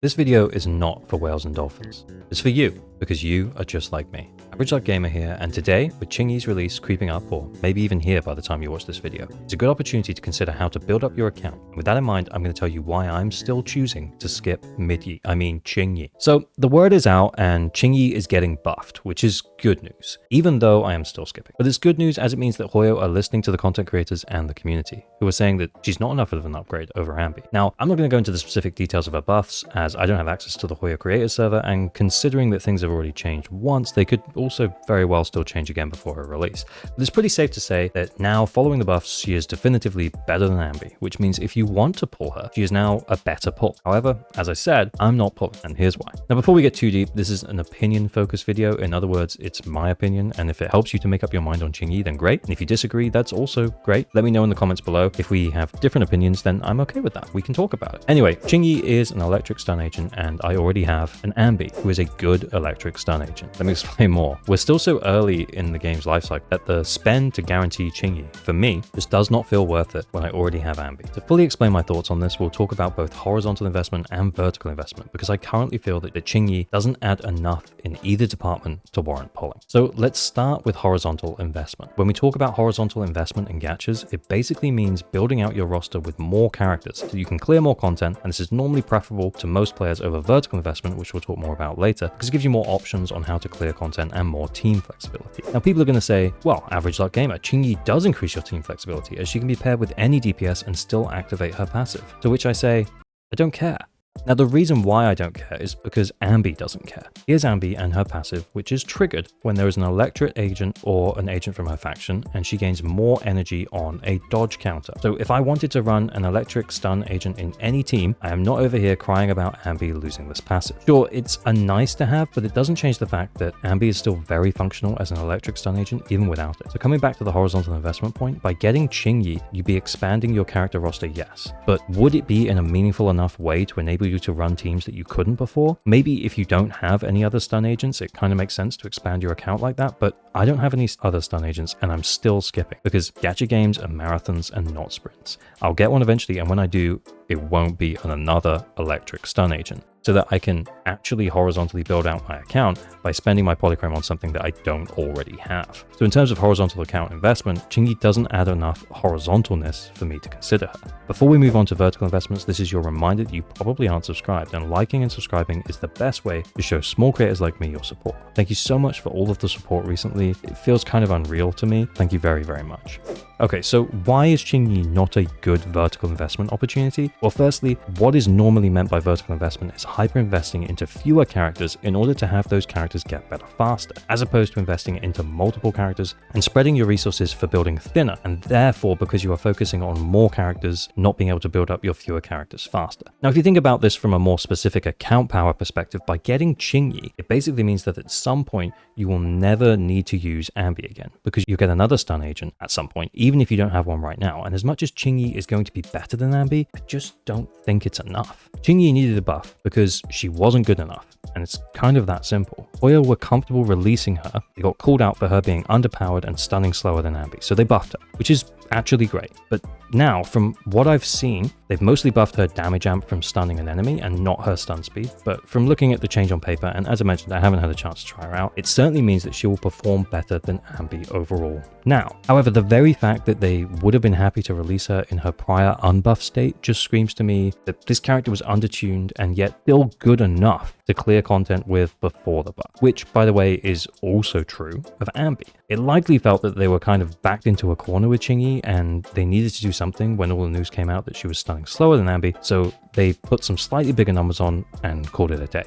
This video is not for whales and dolphins. It's for you, because you are just like me. Average Life Gamer here, and today, with Qingyi's release creeping up, or maybe even here by the time you watch this video, it's a good opportunity to consider how to build up your account. And with that in mind, I'm going to tell you why I'm still choosing to skip Qingyi. So the word is out, and Qingyi is getting buffed, which is good news, even though I am still skipping. But it's good news as it means that Hoyo are listening to the content creators and the community, who are saying that she's not enough of an upgrade over Anby. Now, I'm not going to go into the specific details of her buffs, as I don't have access to the Hoyo creators server, and considering that things have already changed once, they could also very well still change again before her release. But it's pretty safe to say that now, following the buffs, she is definitively better than Anby, which means if you want to pull her, she is now a better pull. However, as I said, I'm not pulling, and here's why. Now, before we get too deep, this is an opinion-focused video. In other words, it's my opinion, and if it helps you to make up your mind on Qingyi, then great. And if you disagree, that's also great. Let me know in the comments below. If we have different opinions, then I'm okay with that. We can talk about it. Anyway, Qingyi is an electric stun agent, and I already have an Anby, who is a good electric stun agent. Let me explain more. We're still so early in the game's lifecycle that the spend to guarantee Qingyi, for me, just does not feel worth it when I already have Anby. To fully explain my thoughts on this, we'll talk about both horizontal investment and vertical investment, because I currently feel that Qingyi doesn't add enough in either department to warrant pulling. So let's start with horizontal investment. When we talk about horizontal investment in gachas, it basically means building out your roster with more characters so you can clear more content, and this is normally preferable to most players over vertical investment, which we'll talk more about later, because it gives you more options on how to clear content and more team flexibility. Now, people are going to say, well, Average Life Gamer, Qingyi does increase your team flexibility, as she can be paired with any DPS and still activate her passive. To which I say, I don't care. Now, the reason why I don't care is because Anby doesn't care. Here's Anby and her passive, which is triggered when there is an electric agent or an agent from her faction, and she gains more energy on a dodge counter. So if I wanted to run an electric stun agent in any team, I am not over here crying about Anby losing this passive. Sure, it's a nice to have, but it doesn't change the fact that Anby is still very functional as an electric stun agent, even without it. So coming back to the horizontal investment point, by getting Qingyi, you'd be expanding your character roster, yes. But would it be in a meaningful enough way to enable you to run teams that you couldn't before? Maybe if you don't have any other stun agents, it kind of makes sense to expand your account like that, but I don't have any other stun agents and I'm still skipping because gacha games are marathons and not sprints. I'll get one eventually, and when I do, it won't be on another electric stun agent, so that I can actually horizontally build out my account by spending my Polychrome on something that I don't already have. So in terms of horizontal account investment, Qingyi doesn't add enough horizontalness for me to consider her. Before we move on to vertical investments, this is your reminder that you probably aren't subscribed, and liking and subscribing is the best way to show small creators like me your support. Thank you so much for all of the support recently. It feels kind of unreal to me. Thank you very, very much. Okay, so why is Qingyi not a good vertical investment opportunity? Well, firstly, what is normally meant by vertical investment is hyper investing into fewer characters in order to have those characters get better faster, as opposed to investing into multiple characters and spreading your resources for building thinner, and therefore, because you are focusing on more characters, not being able to build up your fewer characters faster. Now, if you think about this from a more specific account power perspective, by getting Qingyi, it basically means that at some point, you will never need to use Anby again, because you get another stun agent at some point, even if you don't have one right now. And as much as Qingyi is going to be better than Anby, I just don't think it's enough. Qingyi needed a buff because she wasn't good enough, and it's kind of that simple. Hoyo were comfortable releasing her. They got called out for her being underpowered and stunning slower than Anby, so they buffed her, which is actually great. But now, from what I've seen, they've mostly buffed her damage amp from stunning an enemy and not her stun speed. But from looking at the change on paper, and as I mentioned, I haven't had a chance to try her out, it certainly means that she will perform better than Anby overall now. However, the very fact that they would have been happy to release her in her prior unbuffed state just screams to me that this character was undertuned and yet still good enough to clear content with before the buff, which, by the way, is also true of Anby. It likely felt that they were kind of backed into a corner with Qingyi, and they needed to do something when all the news came out that she was stunning slower than Anby, so they put some slightly bigger numbers on and called it a day.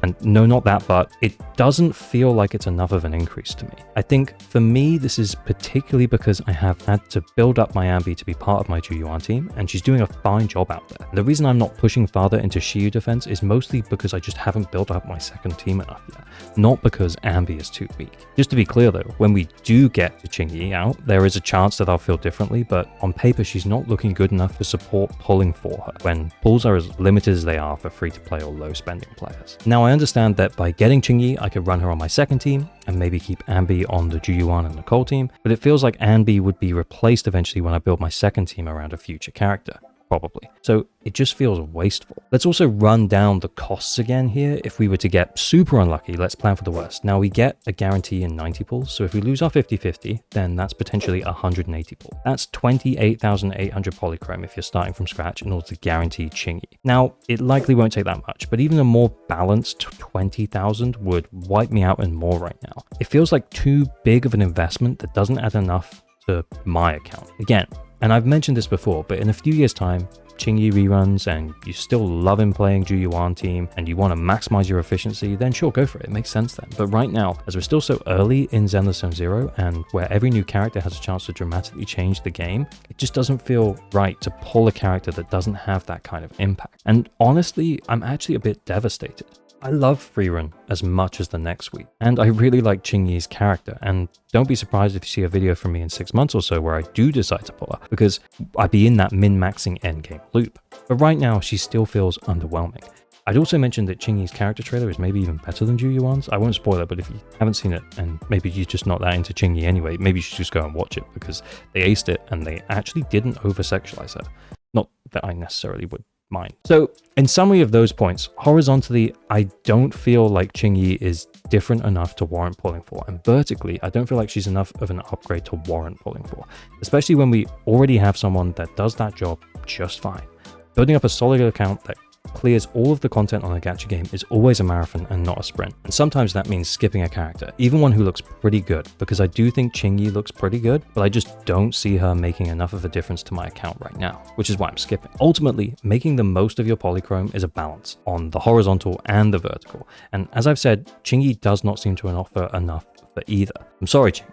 And no, not that, but it doesn't feel like it's enough of an increase to me. I think for me, this is particularly because I have had to build up my Anby to be part of my Juyuan team, and she's doing a fine job out there. And the reason I'm not pushing farther into Shiyu defense is mostly because I just haven't built up my second team enough yet, not because Anby is too weak. Just to be clear though, when we do get to Qingyi out, there is a chance that I'll feel differently, but on paper, she's not looking good enough to support pulling for her, when pulls are as limited as they are for free-to-play or low-spending players. Now, I understand that by getting Qingyi, I could run her on my second team and maybe keep Anby on the Juyuan and Nicole team, but it feels like Anby would be replaced eventually when I build my second team around a future character. probably. So it just feels wasteful. Let's also run down the costs again here. If we were to get super unlucky, let's plan for the worst. Now we get a guarantee in 90 pulls. So if we lose our 50-50, then that's potentially 180 pull. That's 28,800 Polychrome if you're starting from scratch in order to guarantee Qingyi. Now, it likely won't take that much, but even a more balanced 20,000 would wipe me out and more right now. It feels like too big of an investment that doesn't add enough to my account. Again, and I've mentioned this before, but in a few years' time, Qingyi reruns and you still love him playing Zhu team and you want to maximize your efficiency, then sure, go for it. It makes sense then. But right now, as we're still so early in Zenlesszonezero and where every new character has a chance to dramatically change the game, it just doesn't feel right to pull a character that doesn't have that kind of impact. And honestly, I'm actually a bit devastated. I love Freerun as much as the next week, and I really like Qingyi's character, and don't be surprised if you see a video from me in 6 months or so where I do decide to pull her, because I'd be in that min-maxing endgame loop. But right now, she still feels underwhelming. I'd also mentioned that Qingyi's character trailer is maybe even better than Zhu. I won't spoil it, but if you haven't seen it, and maybe you're just not that into Qingyi anyway, maybe you should just go and watch it, because they aced it, and they actually didn't over-sexualize her. Not that I necessarily would mind. So in summary of those points, horizontally, I don't feel like Qingyi is different enough to warrant pulling for, and vertically, I don't feel like she's enough of an upgrade to warrant pulling for, especially when we already have someone that does that job just fine. Building up a solid account that clears all of the content on a gacha game is always a marathon and not a sprint. And sometimes that means skipping a character, even one who looks pretty good, because I do think Qingyi looks pretty good, but I just don't see her making enough of a difference to my account right now, which is why I'm skipping. Ultimately, making the most of your Polychrome is a balance on the horizontal and the vertical. And as I've said, Qingyi does not seem to offer enough for either. I'm sorry, Qingyi.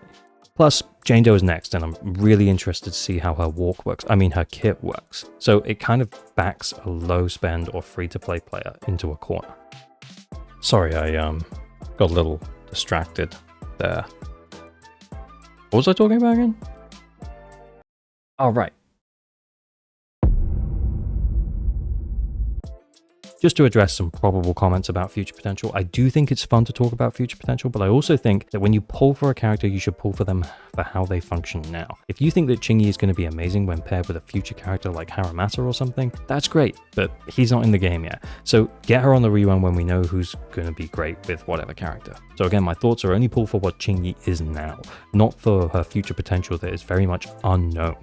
Plus, Jane Doe is next, and I'm really interested to see how her her kit works. So it kind of backs a low spend or free-to-play player into a corner. Sorry, I got a little distracted there. What was I talking about again? Oh, right. Just to address some probable comments about future potential, I do think it's fun to talk about future potential, but I also think that when you pull for a character, you should pull for them for how they function now. If you think that Qingyi is going to be amazing when paired with a future character like Haramata or something, that's great, but he's not in the game yet. So get her on the rerun when we know who's going to be great with whatever character. So again, my thoughts are only pull for what Qingyi is now, not for her future potential that is very much unknown,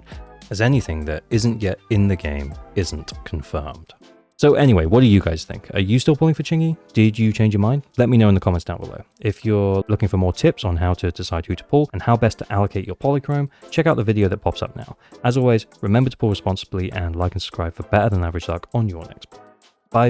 as anything that isn't yet in the game isn't confirmed. So anyway, what do you guys think? Are you still pulling for Qingyi? Did you change your mind? Let me know in the comments down below. If you're looking for more tips on how to decide who to pull and how best to allocate your Polychrome, check out the video that pops up now. As always, remember to pull responsibly and like and subscribe for better than average luck on your next pull. Bye.